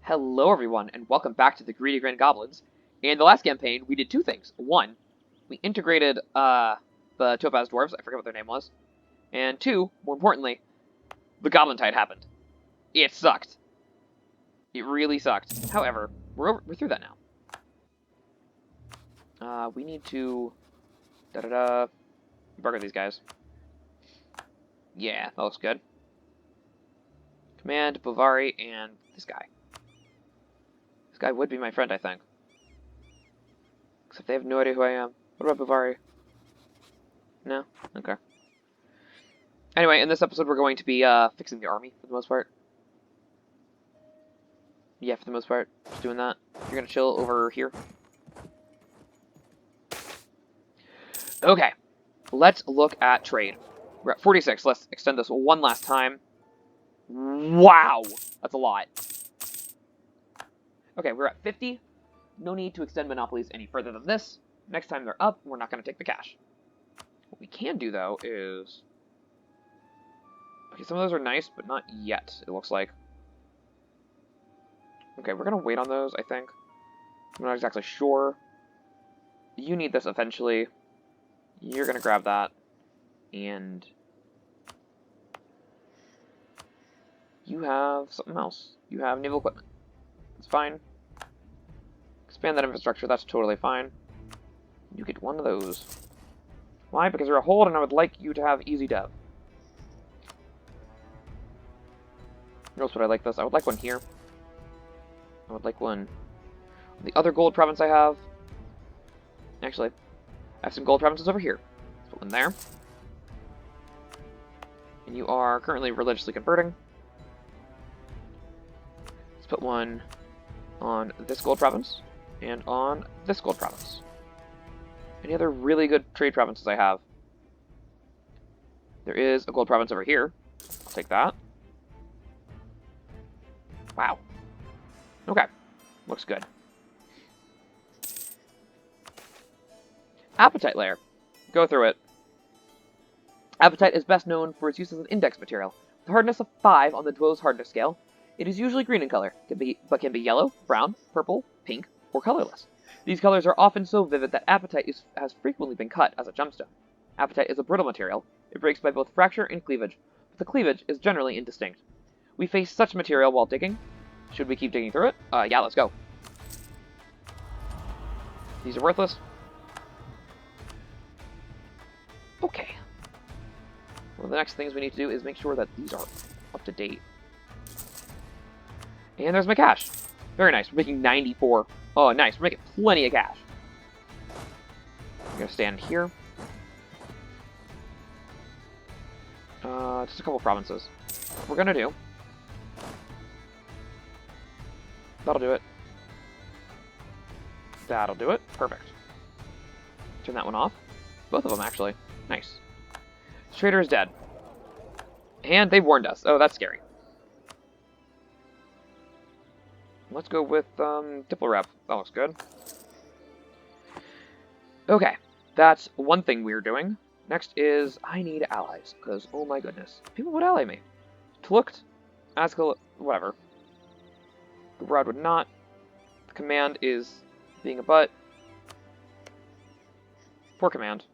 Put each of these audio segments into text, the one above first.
Hello everyone, and welcome back to the Greedy Grin Goblins. In the last campaign, we did two things. One, we integrated the Topaz Dwarves, I forget what their name was. And two, more importantly, the Goblin Tide happened. It sucked. It really sucked. However, we're through that now. We need to burger these guys. Yeah, that looks good. Command, Bovari, and this guy. This guy would be my friend, I think. Except they have no idea who I am. What about Bovari? No? Okay. Anyway, in this episode we're going to be fixing the army, for the most part. Yeah, for the most part. Just doing that. You're gonna chill over here. Okay. Let's look at trade. We're at 46. Let's extend this one last time. Wow! That's a lot. Okay, we're at 50. No need to extend monopolies any further than this. Next time they're up, we're not going to take the cash. What we can do, though, is... Okay, some of those are nice, but not yet, it looks like. Okay, we're going to wait on those, I think. I'm not exactly sure. You need this eventually. You're going to grab that. And... you have something else. You have naval equipment. It's fine. Expand that infrastructure, that's totally fine. You get one of those. Why? Because you're a hold and I would like you to have easy dev. Notice what I like this. I would like one here. I would like one. The other gold province I have. Actually, I have some gold provinces over here. Let's put one there. And you are currently religiously converting. Let's put one on this gold province, and on this gold province. Any other really good trade provinces I have? There is a gold province over here. I'll take that. Wow. Okay. Looks good. Appetite layer. Go through it. Appetite is best known for its use as an index material. With a hardness of 5 on the Dwarf's hardness scale, it is usually green in color, but can be yellow, brown, purple, pink, or colorless. These colors are often so vivid that Appetite has frequently been cut as a gemstone. Appetite is a brittle material. It breaks by both fracture and cleavage, but the cleavage is generally indistinct. We face such material while digging. Should we keep digging through it? Yeah, let's go. These are worthless. Okay. Well, the next things we need to do is make sure that these are up to date. And there's my cash. Very nice. We're making 94. Oh, nice. We're making plenty of cash. I'm going to stand here. Just a couple provinces. What we're going to do... that'll do it. That'll do it. Perfect. Turn that one off. Both of them, actually. Nice. This trader is dead. And they warned us. Oh, that's scary. Let's go with Diplo Rep. That looks good. Okay, that's one thing we're doing. Next is I need allies, because oh my goodness, people would ally me. Tlukt, Askel, whatever. Rod would not. The command is being a butt. Poor command.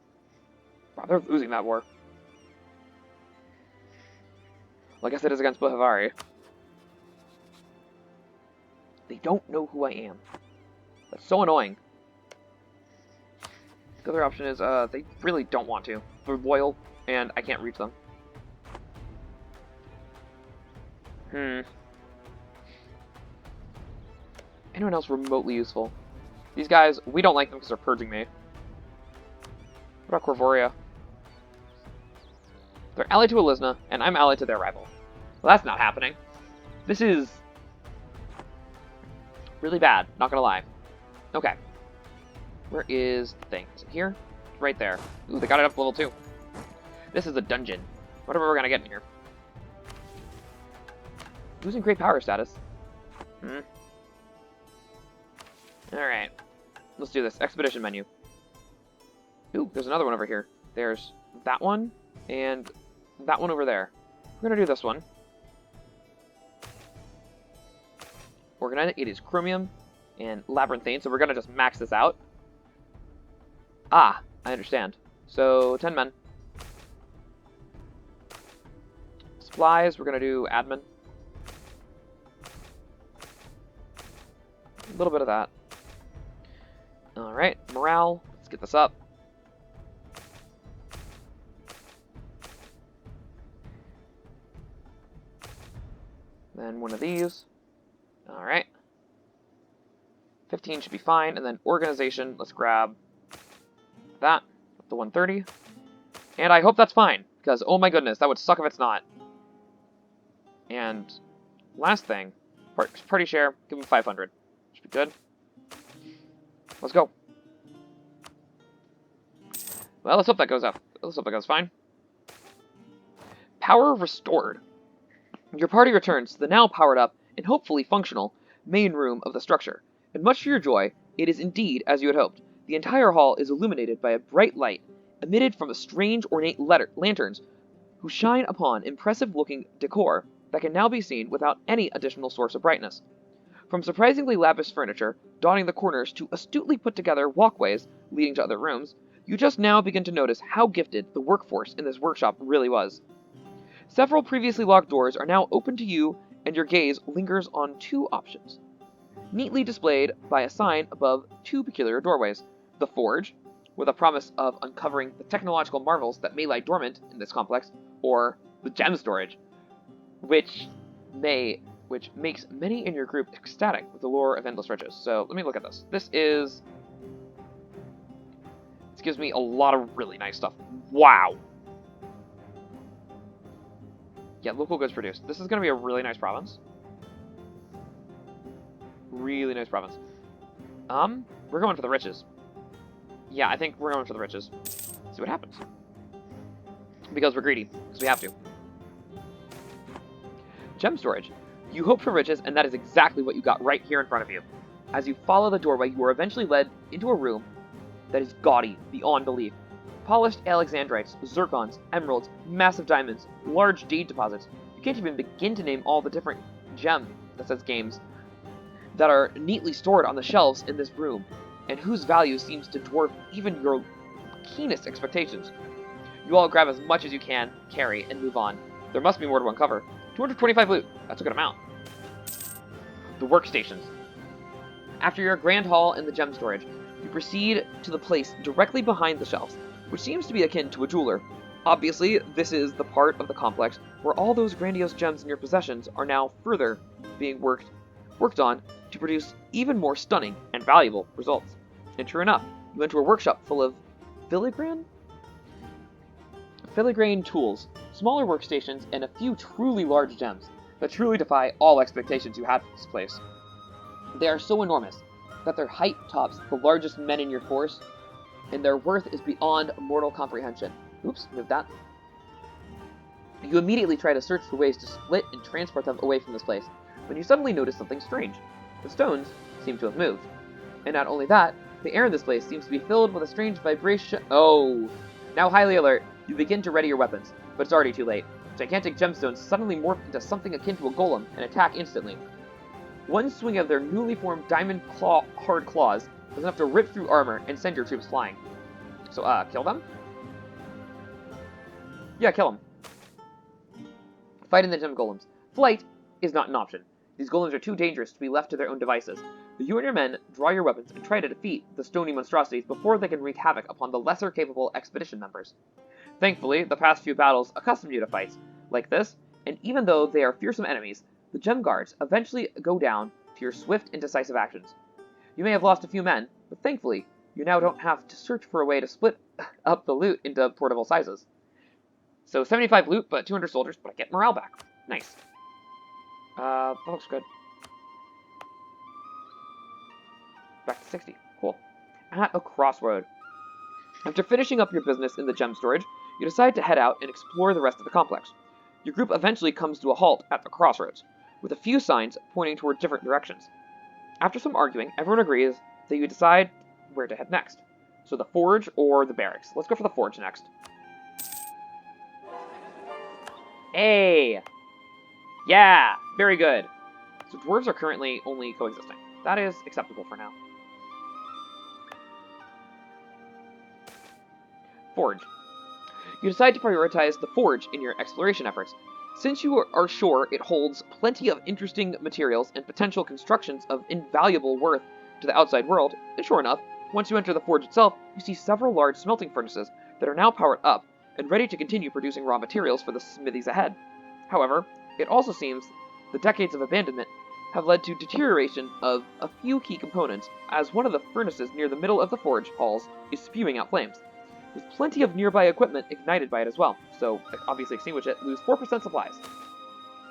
Wow, they're losing that war. Well, I guess it is against Bohavari. They don't know who I am. That's so annoying. The other option is, they really don't want to. They're loyal, and I can't reach them. Anyone else remotely useful? These guys, we don't like them because they're purging me. What about Corvoria? They're allied to Elisna, and I'm allied to their rival. Well, that's not happening. This is... really bad, not gonna lie. Okay. Where is the thing? Is it here? Right there. Ooh, they got it up to level 2. This is a dungeon. Whatever we're gonna get in here. Losing great power status. Alright. Let's do this. Expedition menu. Ooh, there's another one over here. There's that one, and that one over there. We're gonna do this one. Organite, it is chromium and labyrinthine, so we're going to just max this out. Ah, I understand. So, 10 men. Supplies, we're going to do admin. A little bit of that. Alright, morale, let's get this up. Then one of these. Alright. 15 should be fine, and then organization, let's grab that, the 130. And I hope that's fine, because oh my goodness, that would suck if it's not. And last thing, party share, give him 500. Should be good. Let's go. Well, let's hope that goes up. Let's hope that goes fine. Power restored. Your party returns to the now powered up and hopefully functional main room of the structure. And much to your joy, it is indeed as you had hoped. The entire hall is illuminated by a bright light emitted from a strange ornate lanterns who shine upon impressive-looking decor that can now be seen without any additional source of brightness. From surprisingly lavish furniture dotting the corners to astutely put-together walkways leading to other rooms, you just now begin to notice how gifted the workforce in this workshop really was. Several previously locked doors are now open to you, and your gaze lingers on two options, neatly displayed by a sign above two peculiar doorways: the Forge, with a promise of uncovering the technological marvels that may lie dormant in this complex, or the Gem Storage, which makes many in your group ecstatic with the lure of endless riches. So let me look at this. This gives me a lot of really nice stuff. Wow. Yeah, local goods produced. This is going to be a really nice province. Really nice province. We're going for the riches. Yeah, I think we're going for the riches. See what happens. Because we're greedy. Because we have to. Gem storage. You hope for riches, and that is exactly what you got right here in front of you. As you follow the doorway, you are eventually led into a room that is gaudy beyond belief. Polished alexandrites, zircons, emeralds, massive diamonds, large jade deposits. You can't even begin to name all the different gem, that says games, that are neatly stored on the shelves in this room, and whose value seems to dwarf even your keenest expectations. You all grab as much as you can carry and move on. There must be more to uncover. 225 loot. That's a good amount. The workstations. After your grand haul in the gem storage, you proceed to the place directly behind the shelves, which seems to be akin to a jeweler. Obviously, this is the part of the complex where all those grandiose gems in your possessions are now further being worked on to produce even more stunning and valuable results. And true enough, you enter a workshop full of filigrane tools, smaller workstations, and a few truly large gems that truly defy all expectations you had for this place. They are so enormous that their height tops the largest men in your force, and their worth is beyond mortal comprehension. Oops, moved that. You immediately try to search for ways to split and transport them away from this place, when you suddenly notice something strange. The stones seem to have moved. And not only that, the air in this place seems to be filled with a strange vibration. Oh! Now highly alert, you begin to ready your weapons, but it's already too late. Gigantic gemstones suddenly morph into something akin to a golem and attack instantly. One swing of their newly formed diamond hard claws is enough to rip through armor and send your troops flying. So, kill them? Yeah, kill them. Fighting the gem golems. Flight is not an option. These golems are too dangerous to be left to their own devices. You and your men draw your weapons and try to defeat the stony monstrosities before they can wreak havoc upon the lesser capable expedition members. Thankfully, the past few battles accustom you to fights like this, and even though they are fearsome enemies, the gem guards eventually go down to your swift and decisive actions. You may have lost a few men, but thankfully, you now don't have to search for a way to split up the loot into portable sizes. So 75 loot, but 200 soldiers, but I get morale back. Nice. That looks good. Back to 60. Cool. At a crossroad. After finishing up your business in the gem storage, you decide to head out and explore the rest of the complex. Your group eventually comes to a halt at the crossroads, with a few signs pointing toward different directions. After some arguing, everyone agrees that you decide where to head next. So the Forge or the Barracks. Let's go for the Forge next. Hey! Yeah! Very good. So dwarves are currently only coexisting. That is acceptable for now. Forge. You decide to prioritize the forge in your exploration efforts. Since you are sure it holds plenty of interesting materials and potential constructions of invaluable worth to the outside world, and sure enough, once you enter the forge itself, you see several large smelting furnaces that are now powered up and ready to continue producing raw materials for the smithies ahead. However, it also seems the decades of abandonment have led to deterioration of a few key components, as one of the furnaces near the middle of the forge halls is spewing out flames, with plenty of nearby equipment ignited by it as well, so obviously extinguish it, lose 4% supplies.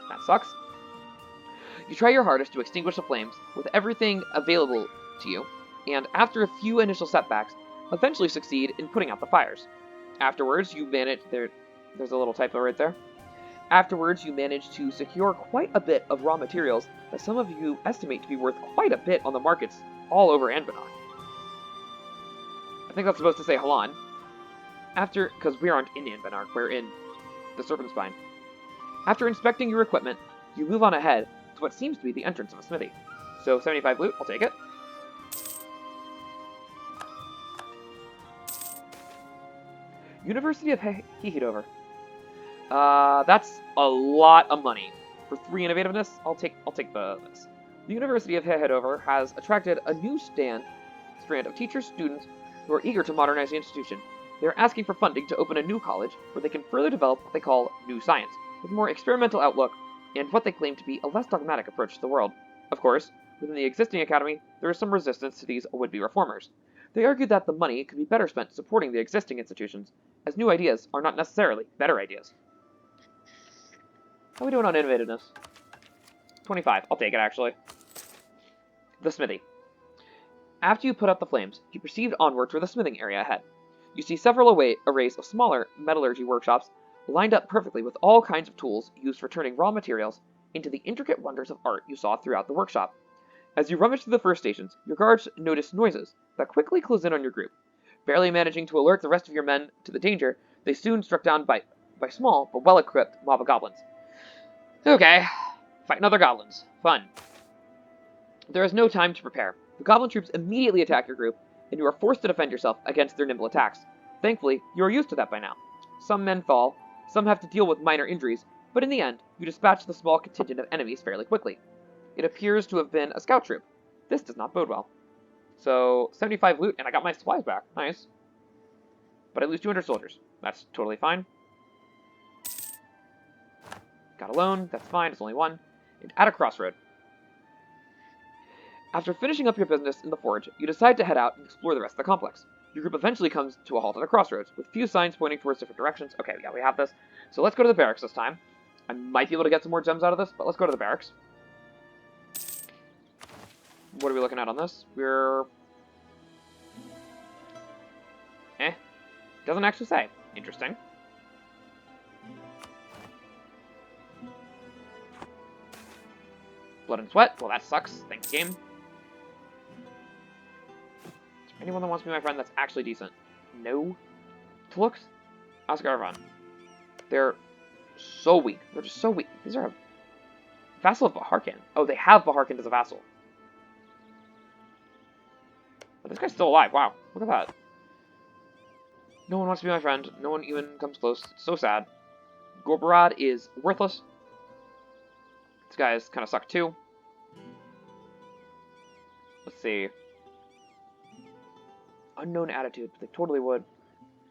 That sucks. You try your hardest to extinguish the flames with everything available to you, and after a few initial setbacks, eventually succeed in putting out the fires. Afterwards, you manage... There's a little typo right there. Afterwards, you manage to secure quite a bit of raw materials that some of you estimate to be worth quite a bit on the markets all over Anbennar. I think that's supposed to say Halan. Because we aren't in Anbennar, we're in the Serpentspine. After inspecting your equipment, you move on ahead to what seems to be the entrance of a smithy. So 75 loot, I'll take it. University of Hehidover. That's a lot of money. For 3 innovativeness, I'll take this. The University of Hehidover has attracted a new strand of teachers, students who are eager to modernize the institution. They are asking for funding to open a new college where they can further develop what they call new science, with a more experimental outlook and what they claim to be a less dogmatic approach to the world. Of course, within the existing academy, there is some resistance to these would-be reformers. They argue that the money could be better spent supporting the existing institutions, as new ideas are not necessarily better ideas. How are we doing on innovativeness? 25. I'll take it, actually. The smithy. After you put out the flames, you proceed onward toward the smithing area ahead. You see several arrays of smaller metallurgy workshops lined up perfectly with all kinds of tools used for turning raw materials into the intricate wonders of art you saw throughout the workshop. As you rummage through the first stations, your guards notice noises that quickly close in on your group. Barely managing to alert the rest of your men to the danger, they soon struck down by small but well-equipped mob of goblins. Okay, fighting other goblins. Fun. There is no time to prepare. The goblin troops immediately attack your group, and you are forced to defend yourself against their nimble attacks. Thankfully, you are used to that by now. Some men fall, some have to deal with minor injuries, but in the end, you dispatch the small contingent of enemies fairly quickly. It appears to have been a scout troop. This does not bode well. So, 75 loot, and I got my supplies back. Nice. But I lose 200 soldiers. That's totally fine. Got a loan. That's fine. It's only 1. And at a crossroad. After finishing up your business in the forge, you decide to head out and explore the rest of the complex. Your group eventually comes to a halt at a crossroads, with few signs pointing towards different directions. Okay, yeah, we have this. So let's go to the barracks this time. I might be able to get some more gems out of this, but let's go to the barracks. What are we looking at on this? We're... Doesn't actually say. Interesting. Blood and sweat. Well, that sucks. Thanks, game. Is there anyone that wants to be my friend that's actually decent? No. Looks. Oscar Arvon. They're so weak. They're just so weak. These are a vassal of Baharkin. Oh, they have Baharkin as a vassal. But this guy's still alive. Wow. Look at that. No one wants to be my friend. No one even comes close. It's so sad. Gorbarad is worthless. These guys kind of suck too. Let's see. Unknown attitude. They totally would.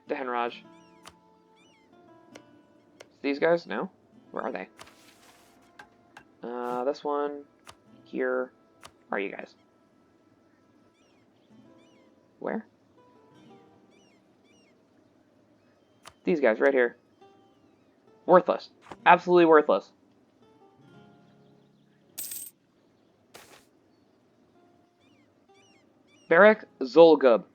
Dehenraj. These guys? No? Where are they? This one. Here. Where are you guys? Where? These guys right here. Worthless. Absolutely worthless. Barrack Zolgub.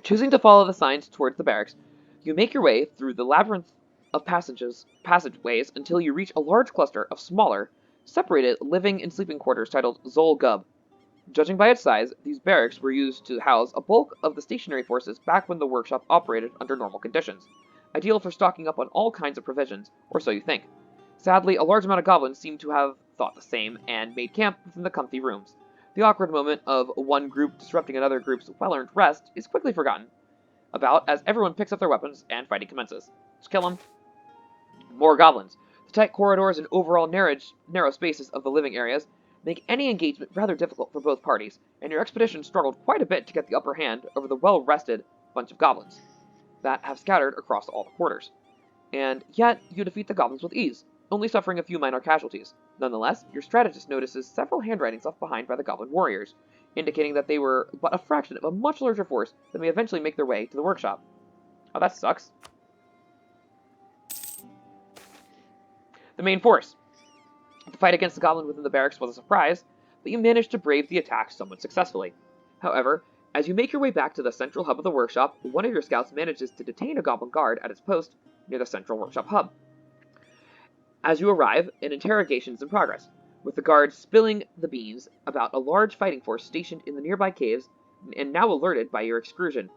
Choosing to follow the signs towards the barracks, you make your way through the labyrinth of passageways until you reach a large cluster of smaller, separated living and sleeping quarters titled Zolgub. Judging by its size, these barracks were used to house a bulk of the stationary forces back when the workshop operated under normal conditions, ideal for stocking up on all kinds of provisions, or so you think. Sadly, a large amount of goblins seem to have thought the same and made camp within the comfy rooms. The awkward moment of one group disrupting another group's well-earned rest is quickly forgotten about as everyone picks up their weapons and fighting commences. Just kill them. More goblins. The tight corridors and overall narrow spaces of the living areas make any engagement rather difficult for both parties, and your expedition struggled quite a bit to get the upper hand over the well-rested bunch of goblins that have scattered across all the quarters. And yet, you defeat the goblins with ease, only suffering a few minor casualties. Nonetheless, your strategist notices several handwritings left behind by the goblin warriors, indicating that they were but a fraction of a much larger force that may eventually make their way to the workshop. Oh, that sucks. The main force. The fight against the goblin within the barracks was a surprise, but you managed to brave the attack somewhat successfully. However, as you make your way back to the central hub of the workshop, one of your scouts manages to detain a goblin guard at its post near the central workshop hub. As you arrive, an interrogation is in progress, with the guards spilling the beans about a large fighting force stationed in the nearby caves and now alerted by your excursion.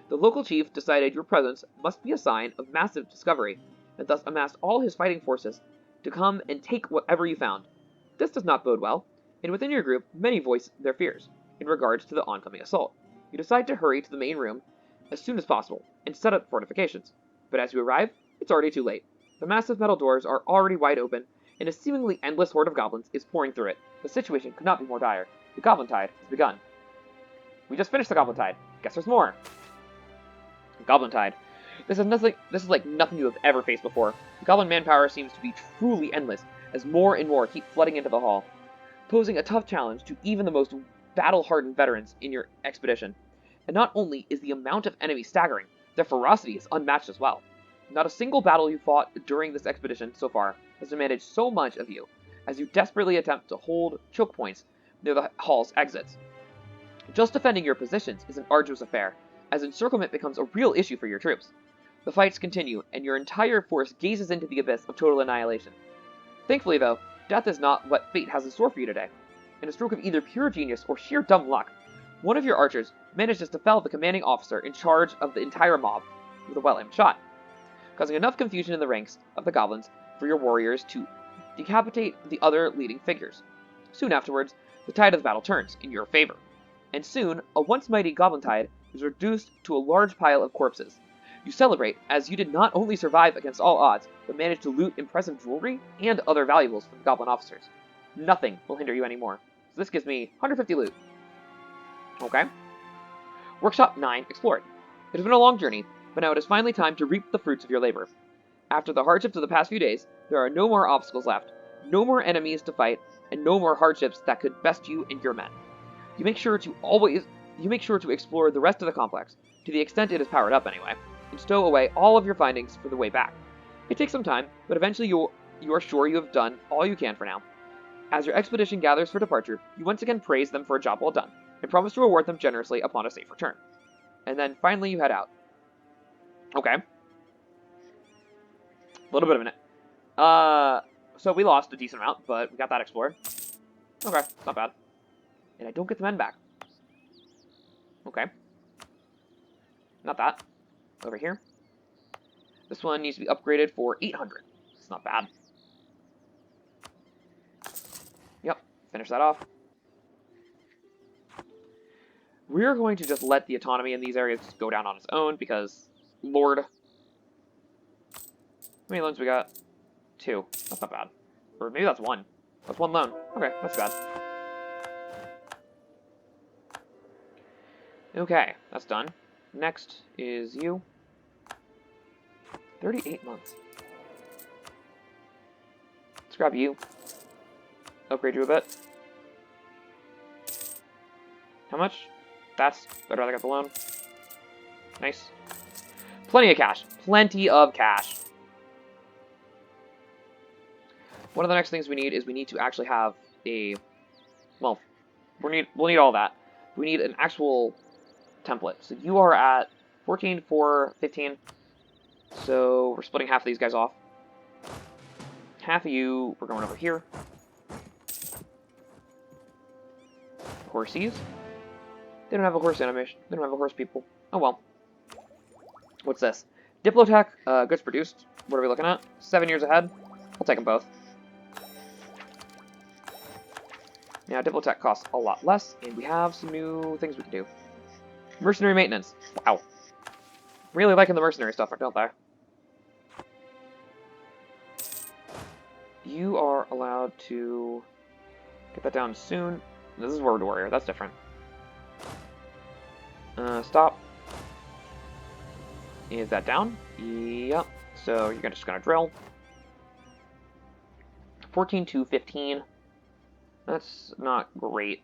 The local chief decided your presence must be a sign of massive discovery, and thus amassed all his fighting forces to come and take whatever you found. This does not bode well, and within your group, many voice their fears in regards to the oncoming assault. You decide to hurry to the main room as soon as possible and set up fortifications, but as you arrive, it's already too late. The massive metal doors are already wide open, and a seemingly endless horde of goblins is pouring through it. The situation could not be more dire. The Goblin Tide has begun. We just finished the Goblin Tide. Guess there's more. Goblin Tide. This is like nothing you have ever faced before. The goblin manpower seems to be truly endless, as more and more keep flooding into the hall, posing a tough challenge to even the most battle-hardened veterans in your expedition. And not only is the amount of enemies staggering, their ferocity is unmatched as well. Not a single battle you fought during this expedition so far has demanded so much of you, as you desperately attempt to hold choke points near the hall's exits. Just defending your positions is an arduous affair, as encirclement becomes a real issue for your troops. The fights continue, and your entire force gazes into the abyss of total annihilation. Thankfully, though, death is not what fate has in store for you today. In a stroke of either pure genius or sheer dumb luck, one of your archers manages to fell the commanding officer in charge of the entire mob with a well-aimed shot, causing enough confusion in the ranks of the goblins for your warriors to decapitate the other leading figures. Soon afterwards, the tide of the battle turns in your favor, and soon a once mighty goblin tide is reduced to a large pile of corpses. You celebrate, as you did not only survive against all odds, but managed to loot impressive jewelry and other valuables from the goblin officers. Nothing will hinder you anymore. So this gives me 150 loot. Okay. Workshop 9 explored. It has been a long journey, but now it is finally time to reap the fruits of your labor. After the hardships of the past few days, there are no more obstacles left, no more enemies to fight, and no more hardships that could best you and your men. You make sure to explore the rest of the complex, to the extent it is powered up anyway, and stow away all of your findings for the way back. It takes some time, but eventually you are sure you have done all you can for now. As your expedition gathers for departure, you once again praise them for a job well done, and promise to reward them generously upon a safe return. And then finally you head out. Okay. A little bit of it. So we lost a decent amount, but we got that explored. Okay, not bad. And I don't get the men back. Okay. Not that. Over here. This one needs to be upgraded for 800. It's not bad. Yep, finish that off. We're going to just let the autonomy in these areas just go down on its own because, Lord. How many loans we got? 2. That's not bad. Or maybe that's 1. That's 1 loan. Okay, that's bad. Okay, that's done. Next is you. 38 months. Let's grab you. Upgrade you a bit. How much? That's... I'd rather get the loan. Nice. Plenty of cash. Plenty of cash. One of the next things we need is we need to actually have a... Well, we'll need all that. We need an actual template. So you are at 14, 4, 15. So we're splitting half of these guys off. Half of you, we're going over here. Horsies. They don't have a horse animation. They don't have a horse people. Oh well. What's this? Diplotech, goods produced. What are we looking at? 7 years ahead. We'll take them both. Now, Diplotech costs a lot less, and we have some new things we can do. Mercenary maintenance. Wow. Really liking the mercenary stuff, don't they? You are allowed to get that down soon. This is Word Warrior. That's different. Stop. Is that down? Yep. So you're just gonna drill. 14 to 15. That's not great.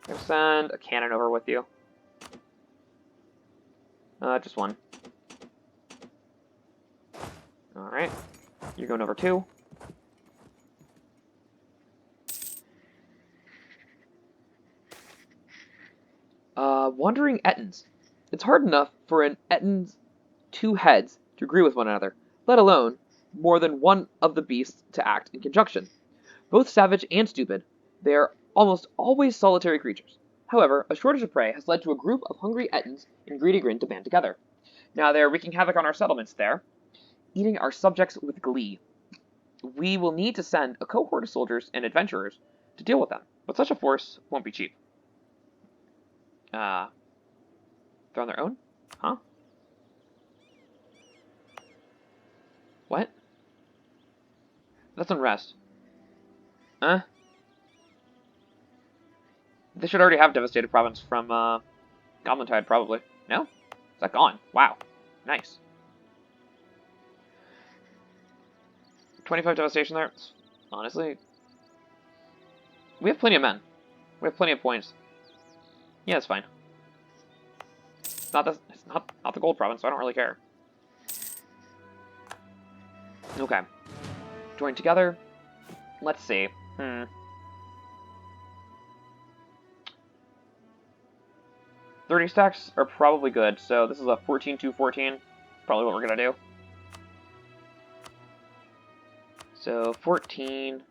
I'm gonna send a cannon over with you. Just one. Alright. You're going over 2. Wandering Ettins. It's hard enough for an Ettin's 2 heads to agree with one another, let alone more than one of the beasts to act in conjunction. Both savage and stupid, they are almost always solitary creatures. However, a shortage of prey has led to a group of hungry Ettins and greedy Grin to band together. Now they are wreaking havoc on our settlements there, eating our subjects with glee. We will need to send a cohort of soldiers and adventurers to deal with them, but such a force won't be cheap. They're on their own? Huh? What? That's unrest. Huh? They should already have Devastated Province from, Goblin Tide, probably. No? Is that gone? Wow. Nice. 25 Devastation there? Honestly. We have plenty of men. We have plenty of points. Yeah, it's fine. It's not the gold province, so I don't really care. Okay. Join together. Let's see. 30 stacks are probably good, so this is a 14-2-14. Probably what we're gonna do. So 14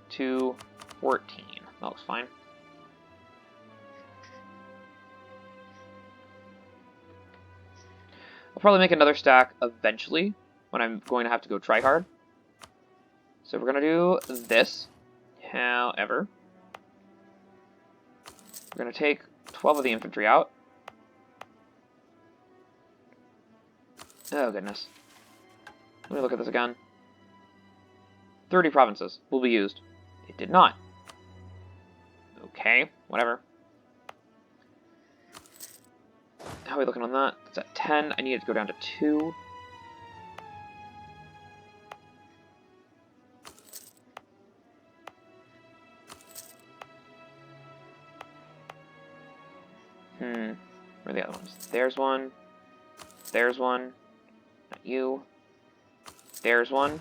to 14. That looks fine. I'll probably make another stack eventually when I'm going to have to go try hard. So we're gonna do this. However, we're gonna take 12 of the infantry out. Oh goodness. Let me look at this again. 30 provinces will be used. It did not. Okay, whatever. How are we looking on that? It's at 10. I need it to go down to 2. Where are the other ones? There's one. There's one. Not you. There's one.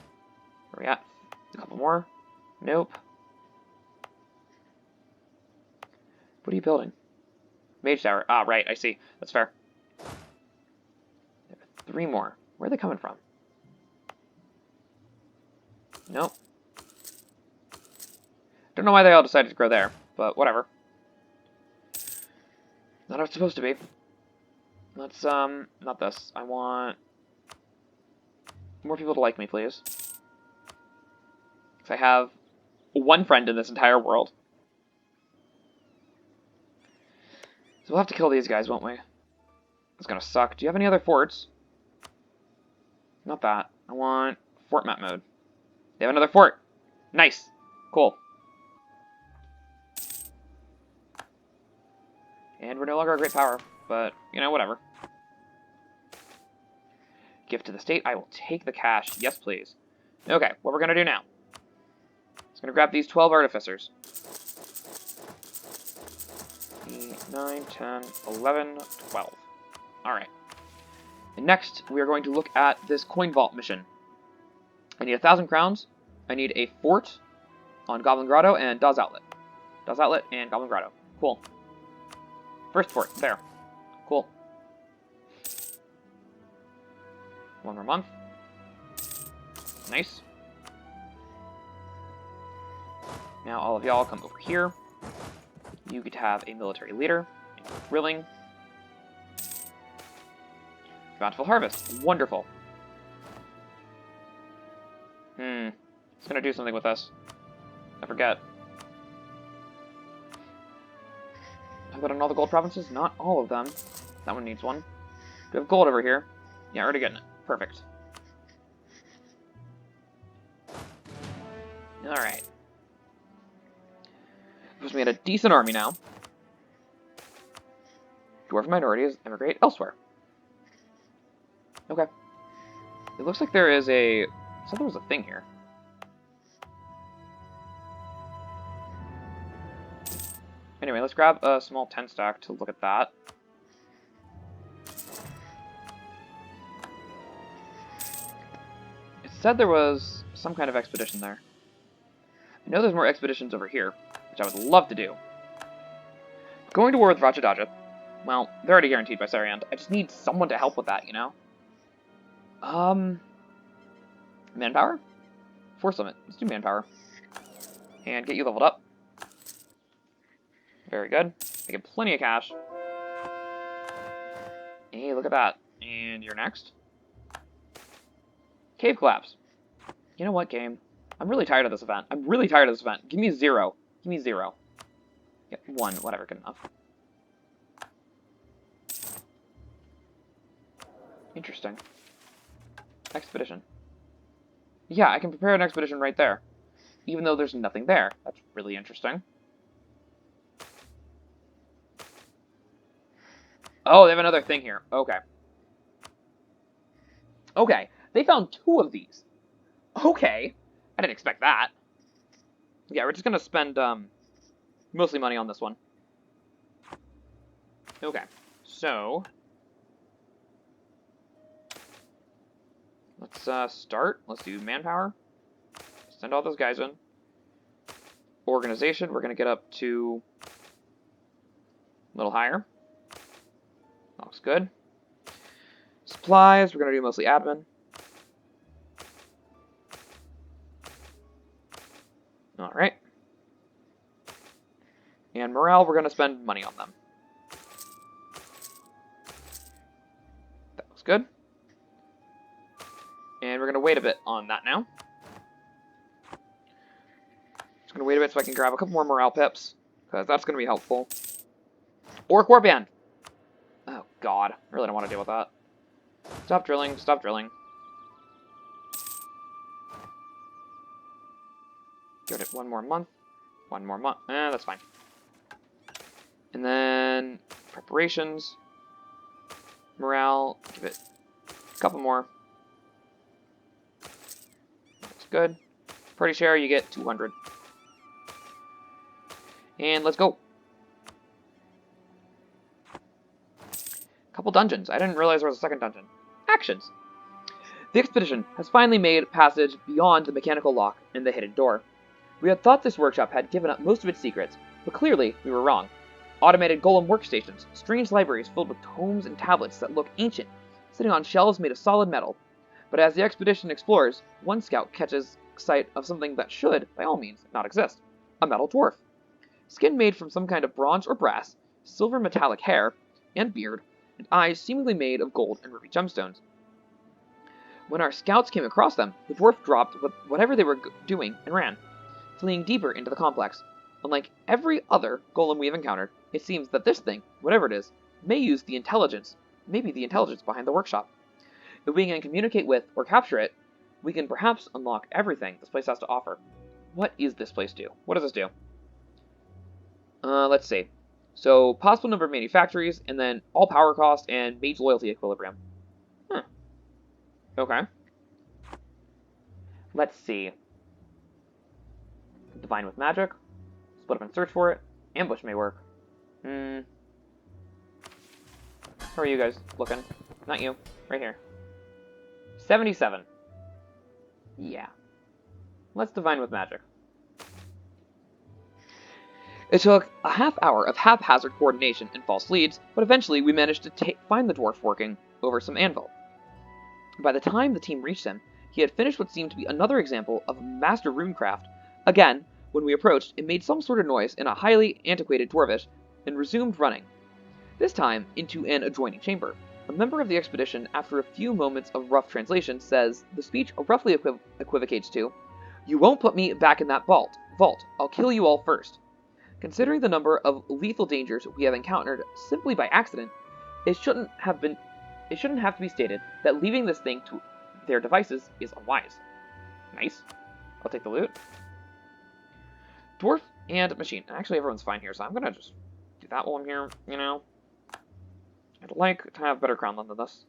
Where are we at? A couple more. Nope. What are you building? Mage Tower. Ah, right, I see. That's fair. There are 3 more. Where are they coming from? Nope. Don't know why they all decided to grow there, but whatever. Not how it's supposed to be. Let's, not this. I want more people to like me, please. Because I have 1 friend in this entire world. So we'll have to kill these guys, won't we? It's gonna suck. Do you have any other forts? Not that. I want fort map mode. They have another fort. Nice. Cool. And we're no longer a great power, but, you know, whatever. Gift to the state. I will take the cash. Yes, please. Okay, what we're gonna do now. It's gonna grab these 12 artificers. 9, 10, 11, 12. Alright. And next, we are going to look at this coin vault mission. I need 1,000 crowns. I need a fort on Goblin Grotto and Dawes Outlet. Dawes Outlet and Goblin Grotto. Cool. First fort. There. Cool. 1 more month. Nice. Now all of y'all come over here. You get to have a military leader. Drilling. Bountiful harvest. Wonderful. It's gonna do something with us. I forget. How about in all the gold provinces? Not all of them. That one needs one. Do we have gold over here? Yeah, already getting it. Perfect. Alright. We had a decent army now. Dwarf minorities emigrate elsewhere. Okay. It looks like there is a... I thought there was a thing here. Anyway, let's grab a small 10 stack to look at that. It said there was some kind of expedition there. I know there's more expeditions over here, which I would love to do. Going to war with Rajadaja. Well, they're already guaranteed by Sariand. I just need someone to help with that, you know? Manpower? Force limit. Let's do manpower. And get you leveled up. Very good. Making plenty of cash. Hey, look at that. And you're next. Cave collapse. You know what, game? I'm really tired of this event. I'm really tired of this event. Give me 0. Give me 0. Yeah, 1. Whatever, good enough. Interesting. Expedition. Yeah, I can prepare an expedition right there. Even though there's nothing there. That's really interesting. Oh, they have another thing here. Okay. Okay. They found 2 of these. Okay. I didn't expect that. Yeah, we're just gonna spend, mostly money on this one. Okay. So... let's, start. Let's do manpower. Send all those guys in. Organization, we're gonna get up to... a little higher. Looks good. Supplies, we're going to do mostly admin. Alright. And morale, we're going to spend money on them. That looks good. And we're going to wait a bit on that now. Just going to wait a bit so I can grab a couple more morale pips, because that's going to be helpful. Orc Warband! Oh, God. I really don't want to deal with that. Stop drilling. Stop drilling. Give it 1 more month. 1 more month. That's fine. And then... preparations. Morale. Give it a couple more. That's good. Party share, you get 200. And let's go. Couple dungeons. I didn't realize there was a second dungeon. Actions. The expedition has finally made passage beyond the mechanical lock and the hidden door. We had thought this workshop had given up most of its secrets, but clearly we were wrong. Automated golem workstations, strange libraries filled with tomes and tablets that look ancient, sitting on shelves made of solid metal. But as the expedition explores, one scout catches sight of something that should, by all means, not exist. A metal dwarf. Skin made from some kind of bronze or brass, silver metallic hair, and beard, and eyes seemingly made of gold and ruby gemstones. When our scouts came across them, the dwarf dropped whatever they were doing and ran, fleeing deeper into the complex. Unlike every other golem we've encountered, it seems that this thing, whatever it is, may use the intelligence, maybe the intelligence behind the workshop. If we can communicate with or capture it, we can perhaps unlock everything this place has to offer. What is this place do? What does this do? Let's see. So, possible number of manufactories, and then all power cost and mage loyalty equilibrium. Okay. Let's see. Divine with magic. Split up and search for it. Ambush may work. How are you guys looking? Not you. Right here. 77. Yeah. Let's divine with magic. It took a half hour of haphazard coordination and false leads, but eventually we managed to find the dwarf working over some anvil. By the time the team reached him, he had finished what seemed to be another example of master runecraft. Again, when we approached, it made some sort of noise in a highly antiquated dwarvish, and resumed running. This time into an adjoining chamber. A member of the expedition, after a few moments of rough translation, says the speech roughly equivocates to, "You won't put me back in that vault. I'll kill you all first." Considering the number of lethal dangers we have encountered simply by accident, it shouldn't have to be stated that leaving this thing to their devices is unwise. Nice. I'll take the loot. Dwarf and machine. Actually, everyone's fine here, so I'm gonna just do that while I'm here, you know. I'd like to have better crown than this.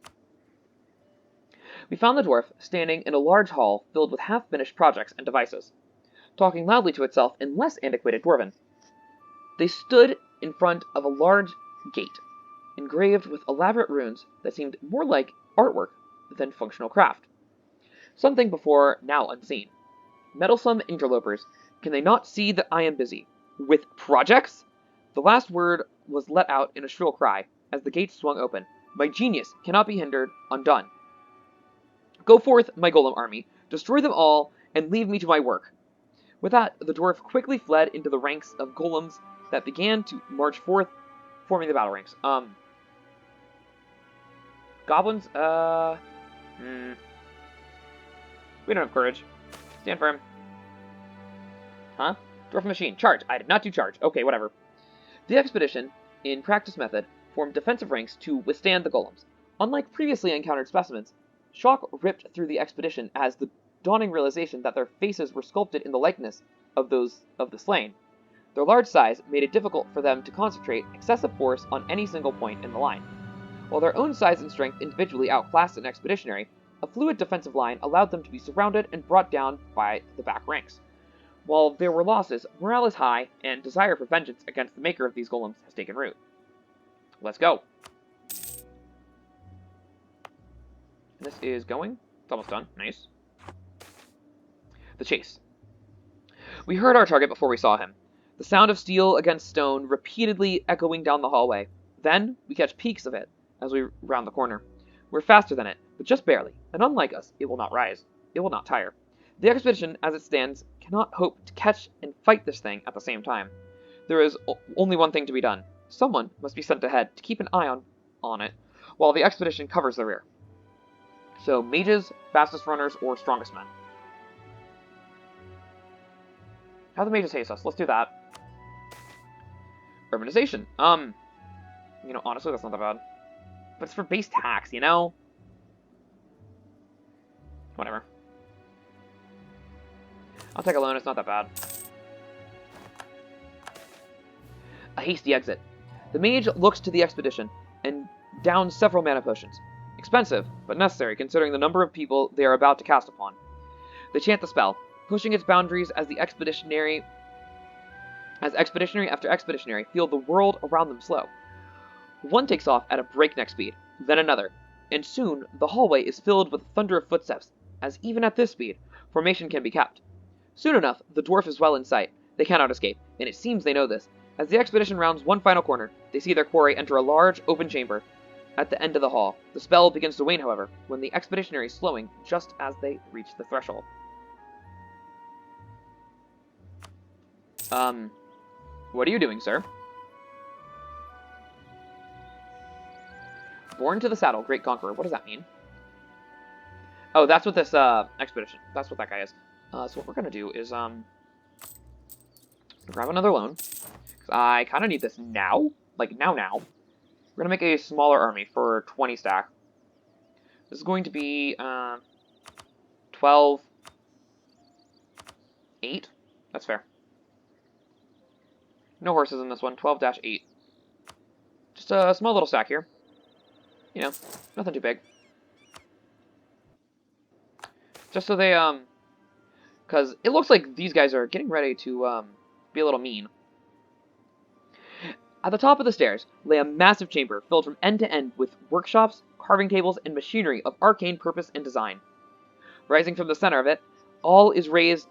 We found the dwarf standing in a large hall filled with half-finished projects and devices, talking loudly to itself in less antiquated Dwarven. They stood in front of a large gate, engraved with elaborate runes that seemed more like artwork than functional craft. Something before now unseen. Meddlesome interlopers, can they not see that I am busy? With projects? The last word was let out in a shrill cry, as the gate swung open. My genius cannot be hindered, undone. Go forth, my golem army, destroy them all, and leave me to my work. With that, the dwarf quickly fled into the ranks of golems that began to march forth, forming the battle ranks. Goblins, we don't have courage. Stand firm. Huh? Dwarf machine, charge. I did not do charge. Okay, whatever. The expedition, in practice method, formed defensive ranks to withstand the golems. Unlike previously encountered specimens, shock ripped through the expedition as the dawning realization that their faces were sculpted in the likeness of those of the slain. Their large size made it difficult for them to concentrate excessive force on any single point in the line. While their own size and strength individually outclassed an expeditionary, a fluid defensive line allowed them to be surrounded and brought down by the back ranks. While there were losses, morale is high, and desire for vengeance against the maker of these golems has taken root. Let's go. This is going. It's almost done. Nice. The chase. We heard our target before we saw him. The sound of steel against stone repeatedly echoing down the hallway. Then, we catch peeks of it as we round the corner. We're faster than it, but just barely, and unlike us, it will not rise. It will not tire. The expedition, as it stands, cannot hope to catch and fight this thing at the same time. There is only one thing to be done. Someone must be sent ahead to keep an eye on it, while the expedition covers the rear. So, mages, fastest runners, or strongest men. How the mages haste us. Let's do that. Urbanization. You know, honestly, that's not that bad. But it's for base tax, you know? Whatever. I'll take a loan, it's not that bad. A hasty exit. The mage looks to the expedition and downs several mana potions. Expensive, but necessary considering the number of people they are about to cast upon. They chant the spell, pushing its boundaries as expeditionary after expeditionary feel the world around them slow. One takes off at a breakneck speed, then another, and soon the hallway is filled with thunder of footsteps, as even at this speed, formation can be kept. Soon enough, the dwarf is well in sight. They cannot escape, and it seems they know this. As the expedition rounds one final corner, they see their quarry enter a large, open chamber at the end of the hall. The spell begins to wane, however, when the expeditionary is slowing just as they reach the threshold. What are you doing, sir? Born to the saddle, great conqueror. What does that mean? Oh, that's what this, expedition. That's what that guy is. So what we're gonna do is, grab another loan. Because I kind of need this now. Like, now. We're gonna make a smaller army for 20 stack. This is going to be, 12... 8? That's fair. No horses in this one. 12-8. Just a small little stack here. You know, nothing too big. Just so they, because it looks like these guys are getting ready to, be a little mean. At the top of the stairs lay a massive chamber filled from end to end with workshops, carving tables, and machinery of arcane purpose and design. Rising from the center of it all is a raised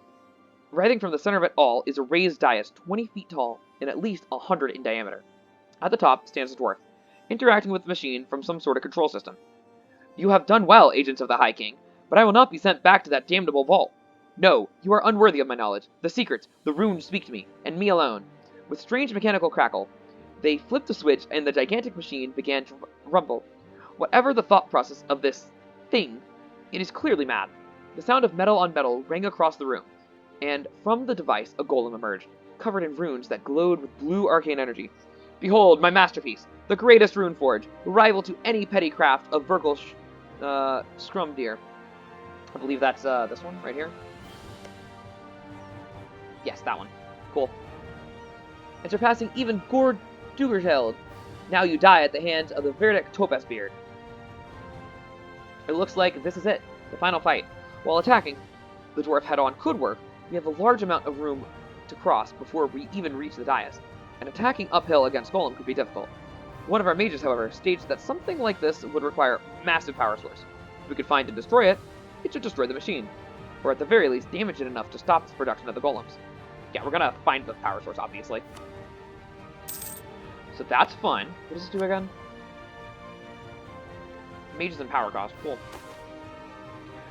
dais 20 feet tall and at least 100 in diameter. At the top stands a dwarf, interacting with the machine from some sort of control system. You have done well, agents of the High King, but I will not be sent back to that damnable vault. No, you are unworthy of my knowledge. The secrets, the runes speak to me, and me alone. With strange mechanical crackle, they flipped the switch and the gigantic machine began to rumble. Whatever the thought process of this thing, it is clearly mad. The sound of metal on metal rang across the room, and from the device a golem emerged, covered in runes that glowed with blue arcane energy. Behold, my masterpiece, the greatest rune forge, rival to any petty craft of Virgil Scrumdeer. I believe that's this one right here. Yes, that one. Cool. And surpassing even Gord Dugerheld. Now you die at the hands of the Verdek Topesbeard. It looks like this is it, the final fight. While attacking, the dwarf head-on could work. We have a large amount of room to cross before we even reach the dais, and attacking uphill against Golem could be difficult. One of our mages, however, states that something like this would require a massive power source. If we could find and destroy it, it should destroy the machine, or at the very least damage it enough to stop the production of the golems. Yeah, we're gonna find the power source, obviously. So that's fun. What does this do again? Mages and power cost. Cool.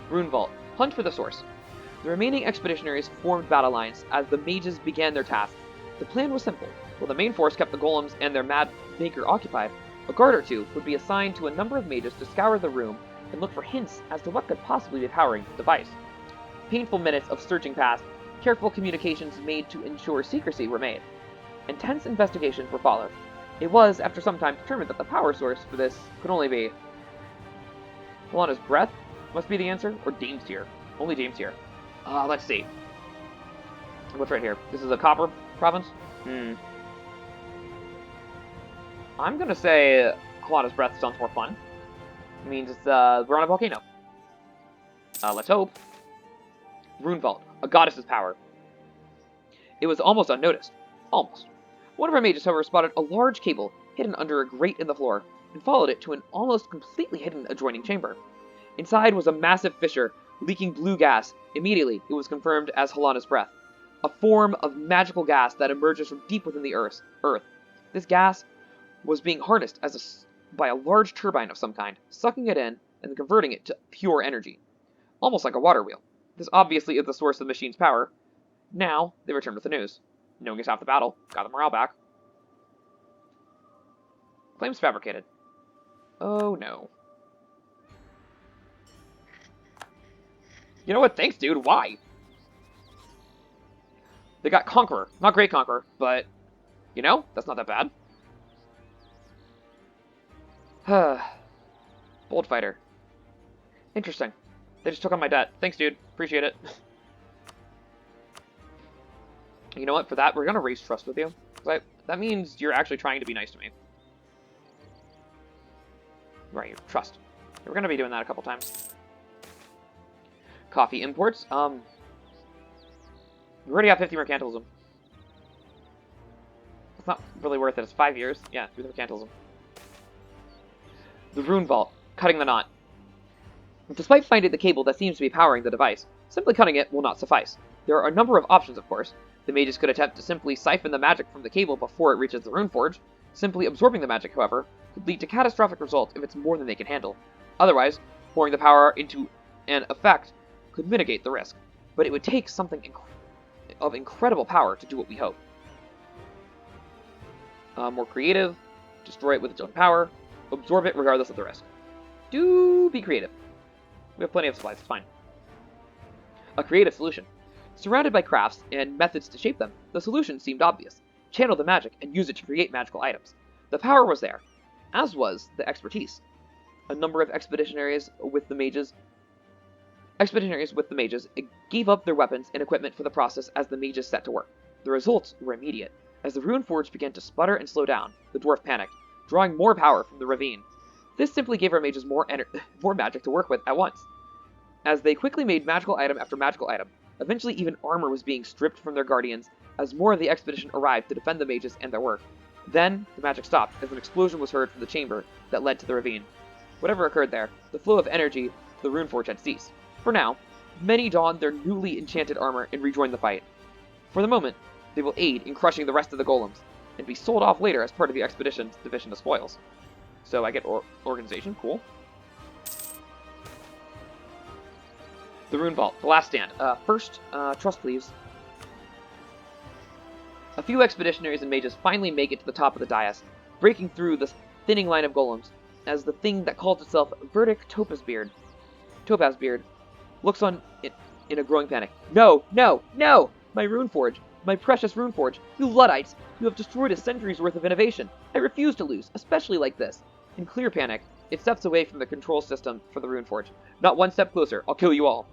Rune Vault. Hunt for the source. The remaining expeditionaries formed battle lines as the mages began their task. The plan was simple. While the main force kept the golems and their mad maker occupied, a guard or two would be assigned to a number of mages to scour the room and look for hints as to what could possibly be powering the device. Painful minutes of searching passed, careful communications made to ensure secrecy were made. Intense investigations were followed. It was, after some time, determined that the power source for this could only be... Helana's breath must be the answer, or Dame's Tear. Only Dame's Tear. Let's see. What's right here? This is a copper province? I'm gonna say Helana's breath sounds more fun. It means it's, we're on a volcano. Let's hope. Rune Vault, a goddess's power. It was almost unnoticed. Almost. One of our mages, however, spotted a large cable hidden under a grate in the floor, and followed it to an almost completely hidden adjoining chamber. Inside was a massive fissure, leaking blue gas. Immediately, it was confirmed as Helana's breath, a form of magical gas that emerges from deep within the earth. This gas was being harnessed by a large turbine of some kind, sucking it in and then converting it to pure energy. Almost like a water wheel. This obviously is the source of the machine's power. Now, they return with the news. Knowing it's half the battle, got the morale back. Claims fabricated. Oh no. You know what? Thanks, dude. Why? They got Conqueror. Not Great Conqueror, but, you know, that's not that bad. Bold Fighter. Interesting. They just took on my debt. Thanks, dude. Appreciate it. You know what? For that, we're going to raise trust with you. That means you're actually trying to be nice to me. Right, trust. We're going to be doing that a couple times. Coffee imports. We already have 50 mercantilism. It's not really worth it. It's 5 years. Yeah, through the mercantilism. The Rune Vault. Cutting the knot. Despite finding the cable that seems to be powering the device, simply cutting it will not suffice. There are a number of options, of course. The mages could attempt to simply siphon the magic from the cable before it reaches the rune forge. Simply absorbing the magic, however, could lead to catastrophic results if it's more than they can handle. Otherwise, pouring the power into an effect could mitigate the risk, but it would take something of incredible power to do what we hope. More creative, destroy it with its own power, absorb it regardless of the risk. Do be creative. We have plenty of supplies, it's fine. A creative solution. Surrounded by crafts and methods to shape them, the solution seemed obvious. Channel the magic and use it to create magical items. The power was there, as was the expertise. A number of expeditionaries with the mages gave up their weapons and equipment for the process as the mages set to work. The results were immediate. As the rune forge began to sputter and slow down, the dwarf panicked, drawing more power from the ravine. This simply gave our mages more magic to work with at once. As they quickly made magical item after magical item, eventually even armor was being stripped from their guardians as more of the expedition arrived to defend the mages and their work. Then, the magic stopped as an explosion was heard from the chamber that led to the ravine. Whatever occurred there, the flow of energy to the runeforge had ceased. For now, many donned their newly enchanted armor and rejoined the fight. For the moment, they will aid in crushing the rest of the golems, and be sold off later as part of the expedition's division of spoils. So I get organization, cool. The Rune Vault, the last stand. First, trust please. A few expeditionaries and mages finally make it to the top of the dais, breaking through the thinning line of golems. as the thing that calls itself Verdict Topazbeard looks on in a growing panic. No, no, no! My runeforge! My precious runeforge! You Luddites! You have destroyed a century's worth of innovation! I refuse to lose, especially like this! In clear panic, it steps away from the control system for the runeforge. Not one step closer, I'll kill you all!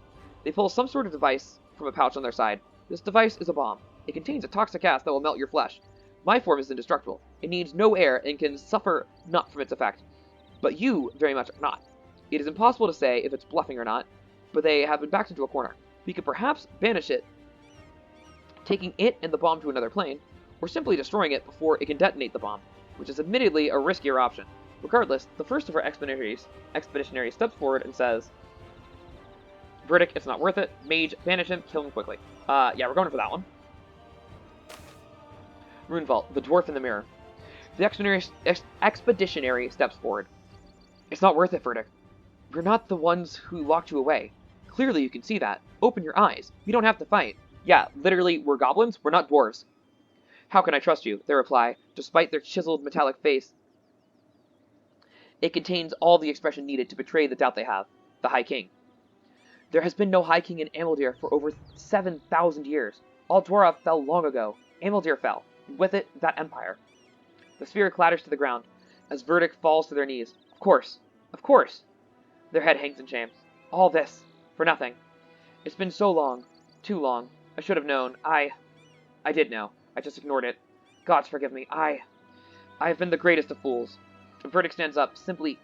They pull some sort of device from a pouch on their side. This device is a bomb. It contains a toxic gas that will melt your flesh. My form is indestructible. It needs no air and can suffer not from its effect. But you very much are not. It is impossible to say if it's bluffing or not, but they have been backed into a corner. We could perhaps banish it, taking it and the bomb to another plane, or simply destroying it before it can detonate the bomb, which is admittedly a riskier option. Regardless, the first of our expeditionaries steps forward and says, Verdict, it's not worth it. Mage, banish him, kill him quickly. Yeah, we're going for that one. Rune Vault, the dwarf in the mirror. The expeditionary steps forward. It's not worth it, Verdict. We're not the ones who locked you away. Clearly you can see that. Open your eyes. We don't have to fight. Yeah, literally, we're goblins, we're not dwarves. How can I trust you? They reply, despite their chiseled metallic face. It contains all the expression needed to betray the doubt they have. The High King. There has been no High King in Amaldir for over 7,000 years. All Dwarf fell long ago. Amaldir fell, and with it, that empire. The sphere clatters to the ground, as Verdict falls to their knees. Of course. Of course. Their head hangs in shame. All this, for nothing. It's been so long. Too long. I should have known. I did know. I just ignored it. Gods forgive me. I have been the greatest of fools. Verdict stands up, simply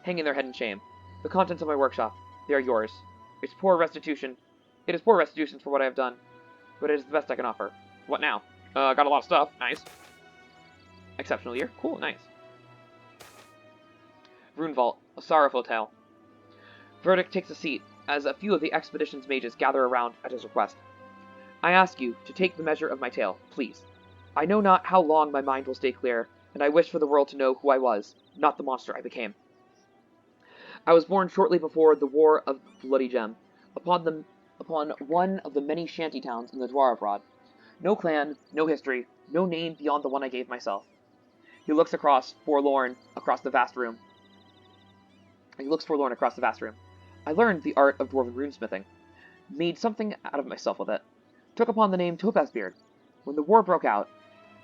hanging their head in shame. The contents of my workshop, they are yours. It's poor restitution. It is poor restitution for what I have done, but it is the best I can offer. What now? Got a lot of stuff. Nice. Exceptional year. Cool, nice. Rune Vault, a sorrowful tale. Verdict takes a seat, as a few of the expedition's mages gather around at his request. I ask you to take the measure of my tale, please. I know not how long my mind will stay clear, and I wish for the world to know who I was, not the monster I became. I was born shortly before the War of Bloody Gem, upon one of the many shanty towns in the Dwarovkron. No clan, no history, no name beyond the one I gave myself. He looks forlorn across the vast room. I learned the art of dwarven runesmithing, made something out of myself with it, took upon the name Topazbeard. When the war broke out,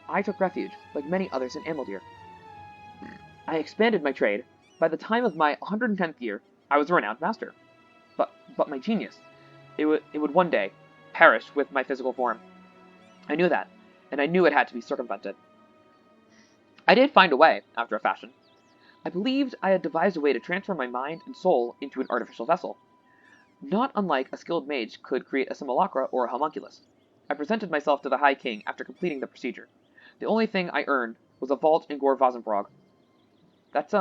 I took refuge, like many others in Amaldir. I expanded my trade. By the time of my 110th year, I was a renowned master. But my genius, it would one day perish with my physical form. I knew that, and I knew it had to be circumvented. I did find a way, after a fashion. I believed I had devised a way to transfer my mind and soul into an artificial vessel. Not unlike a skilled mage could create a simulacra or a homunculus. I presented myself to the High King after completing the procedure. The only thing I earned was a vault in Gorvazenbrog. That's,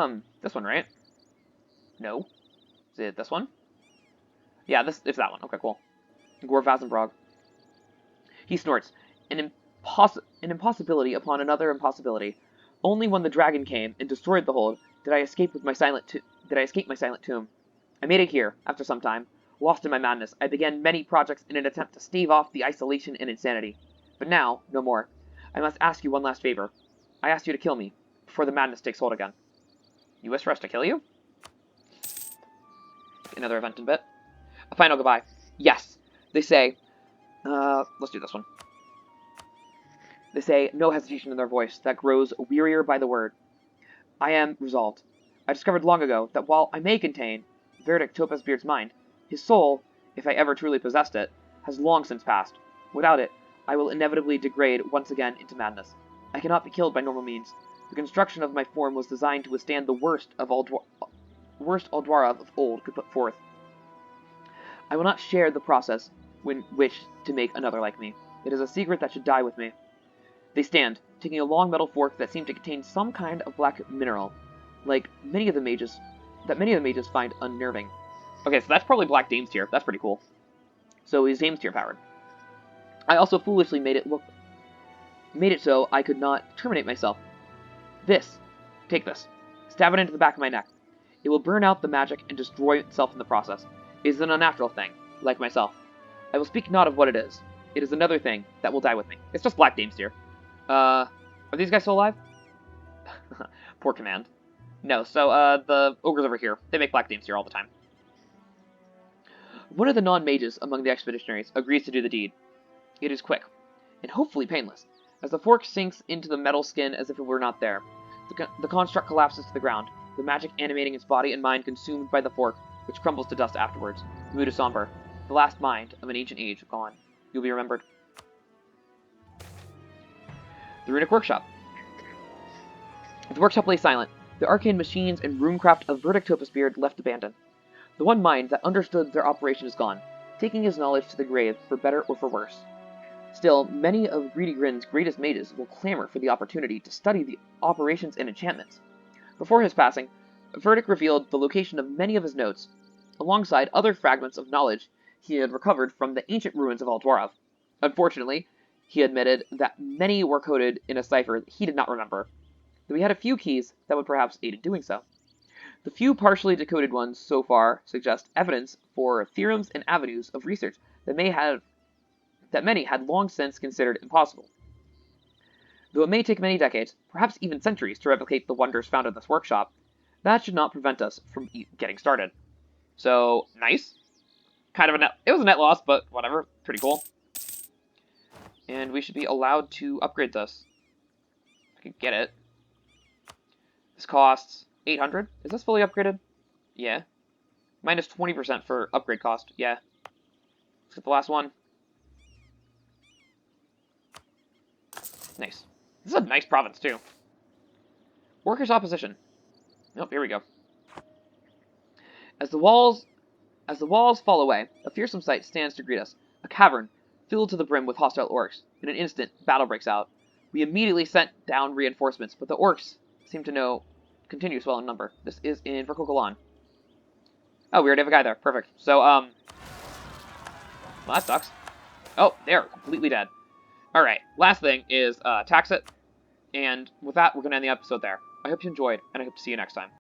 this one, right? No. Is it this one? Yeah, it's that one. Okay, cool. Gorvazenbrog. He snorts. An impossibility upon another impossibility. Only when the dragon came and destroyed the hold did I escape my silent tomb. I made it here, after some time. Lost in my madness, I began many projects in an attempt to stave off the isolation and insanity. But now, no more. I must ask you one last favor. I ask you to kill me, before the madness takes hold again. You wish for us to kill you? Another event in bit. A final goodbye. Yes. They say, let's do this one. They say, no hesitation in their voice, that grows wearier by the word. I am resolved. I discovered long ago that while I may contain Verdict Topazbeard's mind, his soul, if I ever truly possessed it, has long since passed. Without it, I will inevitably degrade once again into madness. I cannot be killed by normal means. The construction of my form was designed to withstand the worst all Dwarf of old could put forth. I will not share the process when wish to make another like me. It is a secret that should die with me. They stand, taking a long metal fork that seemed to contain some kind of black mineral, like many of the mages find unnerving. Okay, so that's probably Black Dame's tier. That's pretty cool. So his Dame's tier powered. I also foolishly made it so I could not terminate myself. Take this. Stab it into the back of my neck. It will burn out the magic and destroy itself in the process. It is an unnatural thing, like myself. I will speak not of what it is. It is another thing that will die with me. It's just Black Dame's tier. Are these guys still alive? Poor command. No, so, the ogres over here, they make black names here all the time. One of the non-mages among the expeditionaries agrees to do the deed. It is quick, and hopefully painless, as the fork sinks into the metal skin as if it were not there. The construct collapses to the ground, the magic animating its body and mind consumed by the fork, which crumbles to dust afterwards. The mood is somber. The last mind of an ancient age gone. You'll be remembered. The Runic Workshop. The workshop lay silent. The arcane machines and runecraft of Verdictopus Beard left abandoned. The one mind that understood their operation is gone, taking his knowledge to the grave, for better or for worse. Still, many of Greedy Grin's greatest mages will clamor for the opportunity to study the operations and enchantments. Before his passing, Verdict revealed the location of many of his notes, alongside other fragments of knowledge he had recovered from the ancient ruins of Dwarf. Unfortunately, he admitted that many were coded in a cipher that he did not remember, though he had a few keys that would perhaps aid in doing so. The few partially decoded ones so far suggest evidence for theorems and avenues of research that many had long since considered impossible. Though it may take many decades, perhaps even centuries, to replicate the wonders found in this workshop, that should not prevent us from getting started. So, nice. Kind of it was a net loss, but whatever. Pretty cool. And we should be allowed to upgrade this. If I could get it. This costs 800. Is this fully upgraded? Yeah. Minus 20% for upgrade cost. Yeah. Let's get the last one. Nice. This is a nice province, too. Workers' opposition. Nope, here we go. As the walls fall away, a fearsome sight stands to greet us. A cavern, filled to the brim with hostile orcs. In an instant, battle breaks out. We immediately sent down reinforcements, but the orcs seem to continue to swell in number. This is in Verkogolan. Oh, we already have a guy there. Perfect. So, well, that sucks. Oh, they're completely dead. Alright, last thing is tax it. And with that, we're going to end the episode there. I hope you enjoyed, and I hope to see you next time.